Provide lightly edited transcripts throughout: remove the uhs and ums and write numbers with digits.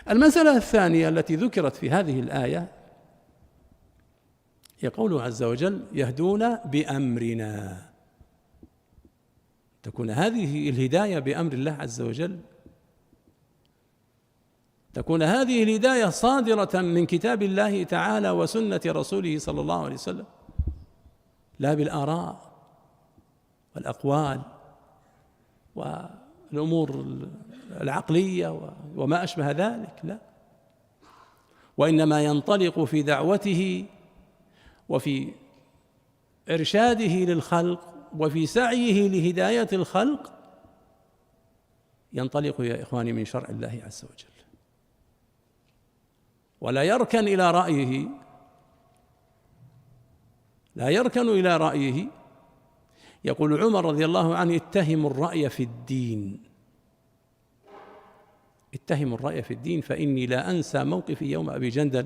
المسألة الثانية التي ذكرت في هذه الآية هي قوله عز وجل: يهدون بأمرنا. تكون هذه الهداية بأمر الله عز وجل، تكون هذه الهداية صادرة من كتاب الله تعالى وسنة رسوله صلى الله عليه وسلم، لا بالآراء والأقوال والأمور العقلية وما أشبه ذلك، لا، وإنما ينطلق في دعوته وفي إرشاده للخلق وفي سعيه لهداية الخلق، ينطلق يا إخواني من شرع الله عز وجل، ولا يركن إلى رأيه، لا يركن إلى رأيه. يقول عمر رضي الله عنه: اتهموا الرأي في الدين، اتهموا الرأي في الدين فإني لا أنسى موقفي يوم أبي جندل،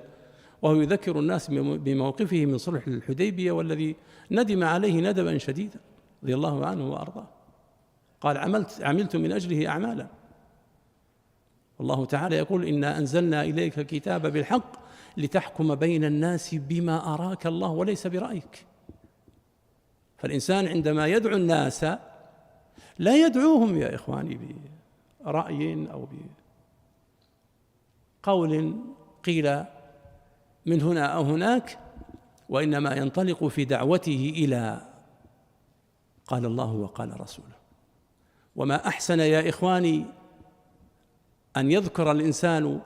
وهو يذكر الناس بموقفه من صلح الحديبية والذي ندم عليه ندبا شديدا رضي الله عنه وأرضاه. قال: عملت من أجله أعمالا، والله تعالى يقول: إنا أنزلنا إليك الكتاب بالحق لتحكم بين الناس بما أراك الله وليس برأيك. فالإنسان عندما يدعو الناس لا يدعوهم يا إخواني برأي أو بقول قيل من هنا أو هناك، وإنما ينطلق في دعوته إلى قال الله وقال رسوله. وما أحسن يا إخواني أن يذكر الإنسان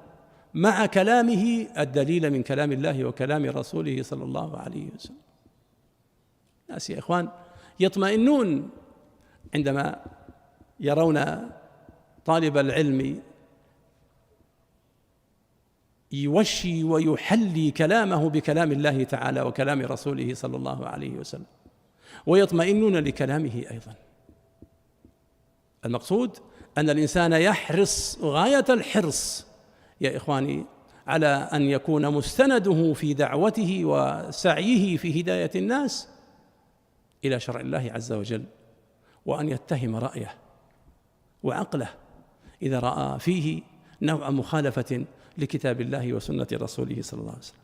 مع كلامه الدليل من كلام الله وكلام رسوله صلى الله عليه وسلم. الناس يا إخوان يطمئنون عندما يرون طالب العلم يوشي ويحلي كلامه بكلام الله تعالى وكلام رسوله صلى الله عليه وسلم، ويطمئنون لكلامه أيضا. المقصود أن الإنسان يحرص غاية الحرص يا إخواني على أن يكون مستنده في دعوته وسعيه في هداية الناس إلى شرع الله عز وجل، وأن يتهم رأيه وعقله إذا رأى فيه نوع مخالفة لكتاب الله وسنة رسوله صلى الله عليه وسلم.